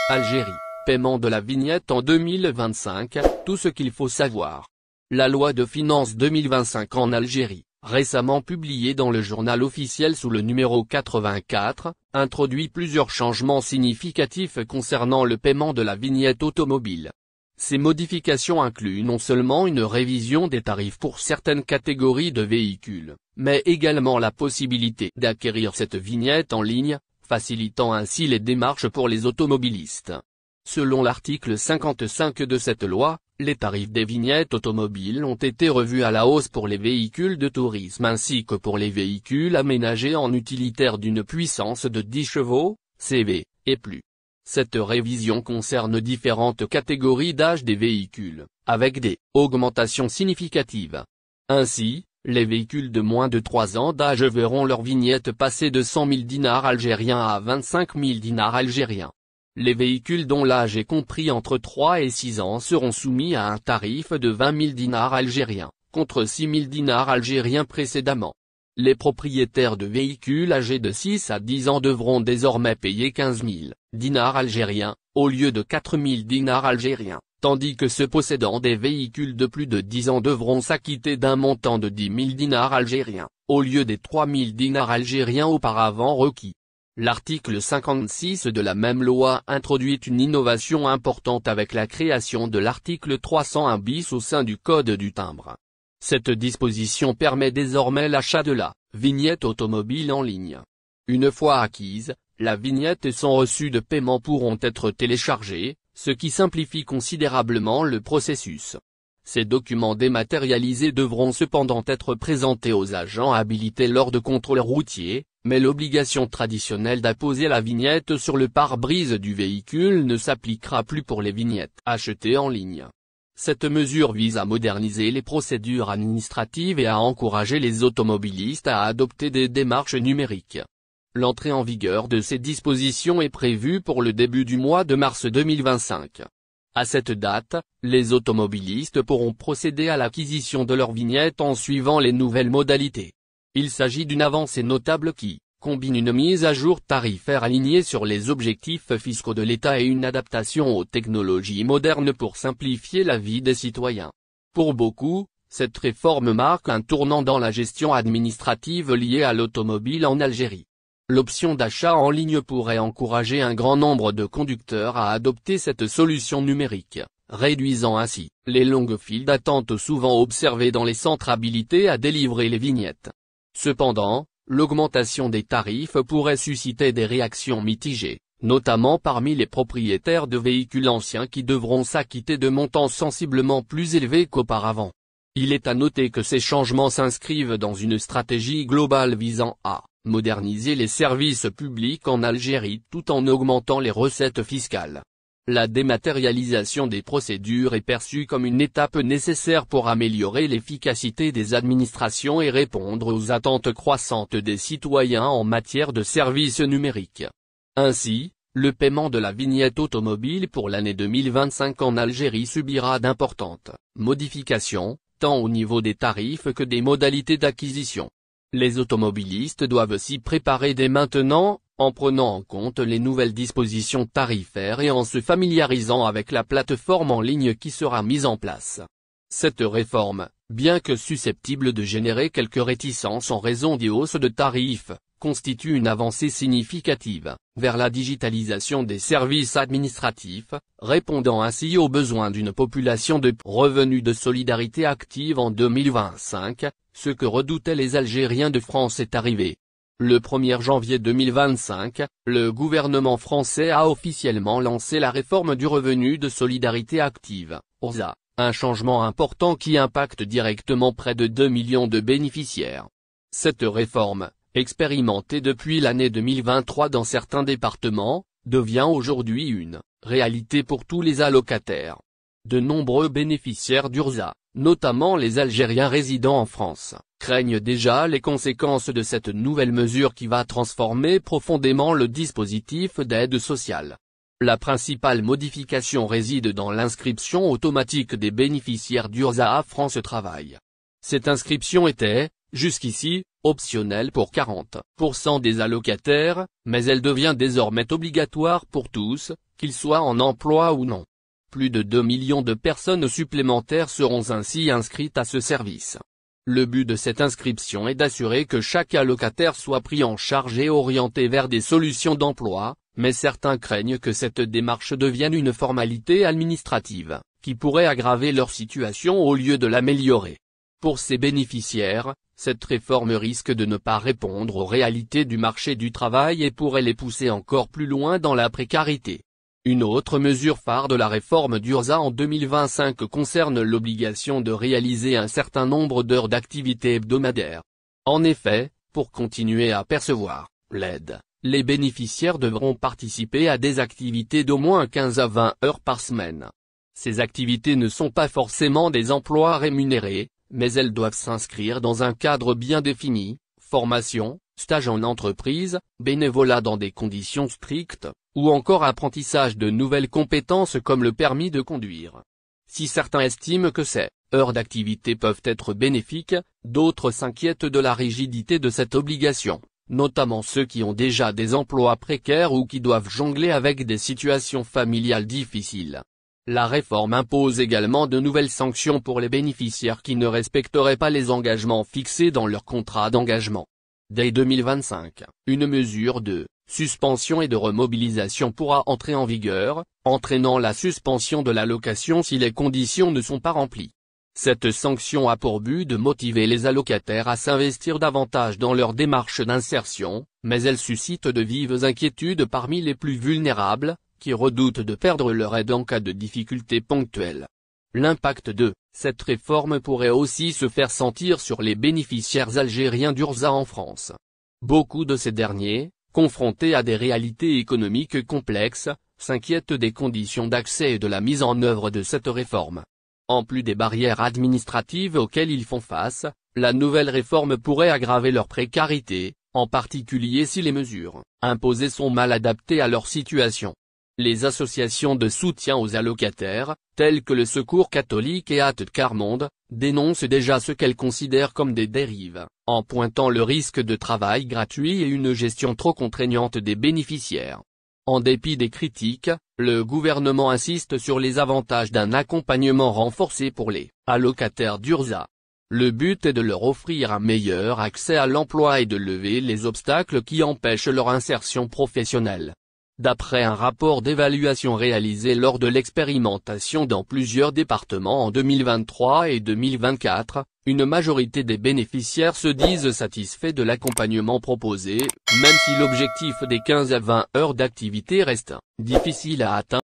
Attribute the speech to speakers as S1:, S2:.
S1: Algérie, paiement de la vignette en 2025, tout ce qu'il faut savoir. La loi de finances 2025 en Algérie, récemment publiée dans le journal officiel sous le numéro 84, introduit plusieurs changements significatifs concernant le paiement de la vignette automobile. Ces modifications incluent non seulement une révision des tarifs pour certaines catégories de véhicules, mais également la possibilité d'acquérir cette vignette en ligne, facilitant ainsi les démarches pour les automobilistes. Selon l'article 55 de cette loi, les tarifs des vignettes automobiles ont été revus à la hausse pour les véhicules de tourisme ainsi que pour les véhicules aménagés en utilitaire d'une puissance de 10 chevaux, CV, et plus. Cette révision concerne différentes catégories d'âge des véhicules, avec des augmentations significatives. Ainsi, les véhicules de moins de 3 ans d'âge verront leur vignette passer de 100 000 dinars algériens à 25 000 dinars algériens. Les véhicules dont l'âge est compris entre 3 et 6 ans seront soumis à un tarif de 20 000 dinars algériens, contre 6 000 dinars algériens précédemment. Les propriétaires de véhicules âgés de 6 à 10 ans devront désormais payer 15 000 dinars algériens, au lieu de 4 000 dinars algériens, tandis que ceux possédant des véhicules de plus de 10 ans devront s'acquitter d'un montant de 10 000 dinars algériens, au lieu des 3 000 dinars algériens auparavant requis. L'article 56 de la même loi introduit une innovation importante avec la création de l'article 301 bis au sein du Code du timbre. Cette disposition permet désormais l'achat de la vignette automobile en ligne. Une fois acquise, la vignette et son reçu de paiement pourront être téléchargés, ce qui simplifie considérablement le processus. Ces documents dématérialisés devront cependant être présentés aux agents habilités lors de contrôles routiers, mais l'obligation traditionnelle d'apposer la vignette sur le pare-brise du véhicule ne s'appliquera plus pour les vignettes achetées en ligne. Cette mesure vise à moderniser les procédures administratives et à encourager les automobilistes à adopter des démarches numériques. L'entrée en vigueur de ces dispositions est prévue pour le début du mois de mars 2025. À cette date, les automobilistes pourront procéder à l'acquisition de leur vignette en suivant les nouvelles modalités. Il s'agit d'une avancée notable qui combine une mise à jour tarifaire alignée sur les objectifs fiscaux de l'État et une adaptation aux technologies modernes pour simplifier la vie des citoyens. Pour beaucoup, cette réforme marque un tournant dans la gestion administrative liée à l'automobile en Algérie. L'option d'achat en ligne pourrait encourager un grand nombre de conducteurs à adopter cette solution numérique, réduisant ainsi les longues files d'attente souvent observées dans les centres habilités à délivrer les vignettes. Cependant, l'augmentation des tarifs pourrait susciter des réactions mitigées, notamment parmi les propriétaires de véhicules anciens qui devront s'acquitter de montants sensiblement plus élevés qu'auparavant. Il est à noter que ces changements s'inscrivent dans une stratégie globale visant à moderniser les services publics en Algérie tout en augmentant les recettes fiscales. La dématérialisation des procédures est perçue comme une étape nécessaire pour améliorer l'efficacité des administrations et répondre aux attentes croissantes des citoyens en matière de services numériques. Ainsi, le paiement de la vignette automobile pour l'année 2025 en Algérie subira d'importantes modifications, tant au niveau des tarifs que des modalités d'acquisition. Les automobilistes doivent s'y préparer dès maintenant, en prenant en compte les nouvelles dispositions tarifaires et en se familiarisant avec la plateforme en ligne qui sera mise en place. Cette réforme, bien que susceptible de générer quelques réticences en raison des hausses de tarifs, constitue une avancée significative vers la digitalisation des services administratifs, répondant ainsi aux besoins d'une population de revenus de solidarité active en 2025, ce que redoutaient les Algériens de France est arrivé. Le 1er janvier 2025, le gouvernement français a officiellement lancé la réforme du revenu de solidarité active, RSA, un changement important qui impacte directement près de 2 millions de bénéficiaires. Cette réforme, expérimentée depuis l'année 2023 dans certains départements, devient aujourd'hui une réalité pour tous les allocataires. De nombreux bénéficiaires d'URSSA, notamment les Algériens résidant en France, craignent déjà les conséquences de cette nouvelle mesure qui va transformer profondément le dispositif d'aide sociale. La principale modification réside dans l'inscription automatique des bénéficiaires d'URSSA à France Travail. Cette inscription était, jusqu'ici, optionnelle pour 40% des allocataires, mais elle devient désormais obligatoire pour tous, qu'ils soient en emploi ou non. Plus de 2 millions de personnes supplémentaires seront ainsi inscrites à ce service. Le but de cette inscription est d'assurer que chaque allocataire soit pris en charge et orienté vers des solutions d'emploi, mais certains craignent que cette démarche devienne une formalité administrative, qui pourrait aggraver leur situation au lieu de l'améliorer. Pour ces bénéficiaires, cette réforme risque de ne pas répondre aux réalités du marché du travail et pourrait les pousser encore plus loin dans la précarité. Une autre mesure phare de la réforme d'URSSAF en 2025 concerne l'obligation de réaliser un certain nombre d'heures d'activité hebdomadaire. En effet, pour continuer à percevoir l'aide, les bénéficiaires devront participer à des activités d'au moins 15 à 20 heures par semaine. Ces activités ne sont pas forcément des emplois rémunérés, mais elles doivent s'inscrire dans un cadre bien défini, formation, stage en entreprise, bénévolat dans des conditions strictes, ou encore apprentissage de nouvelles compétences comme le permis de conduire. Si certains estiment que ces heures d'activité peuvent être bénéfiques, d'autres s'inquiètent de la rigidité de cette obligation, notamment ceux qui ont déjà des emplois précaires ou qui doivent jongler avec des situations familiales difficiles. La réforme impose également de nouvelles sanctions pour les bénéficiaires qui ne respecteraient pas les engagements fixés dans leur contrat d'engagement. Dès 2025, une mesure de suspension et de remobilisation pourra entrer en vigueur, entraînant la suspension de l'allocation si les conditions ne sont pas remplies. Cette sanction a pour but de motiver les allocataires à s'investir davantage dans leur démarche d'insertion, mais elle suscite de vives inquiétudes parmi les plus vulnérables, qui redoutent de perdre leur aide en cas de difficultés ponctuelles. L'impact de cette réforme pourrait aussi se faire sentir sur les bénéficiaires algériens d'URSSAF en France. Beaucoup de ces derniers, confrontés à des réalités économiques complexes, s'inquiètent des conditions d'accès et de la mise en œuvre de cette réforme. En plus des barrières administratives auxquelles ils font face, la nouvelle réforme pourrait aggraver leur précarité, en particulier si les mesures imposées sont mal adaptées à leur situation. Les associations de soutien aux allocataires, telles que le Secours catholique et Aide Quart-Monde, dénoncent déjà ce qu'elles considèrent comme des dérives, en pointant le risque de travail gratuit et une gestion trop contraignante des bénéficiaires. En dépit des critiques, le gouvernement insiste sur les avantages d'un accompagnement renforcé pour les allocataires d'URSSAF. Le but est de leur offrir un meilleur accès à l'emploi et de lever les obstacles qui empêchent leur insertion professionnelle. D'après un rapport d'évaluation réalisé lors de l'expérimentation dans plusieurs départements en 2023 et 2024, une majorité des bénéficiaires se disent satisfaits de l'accompagnement proposé, même si l'objectif des 15 à 20 heures d'activité reste difficile à atteindre.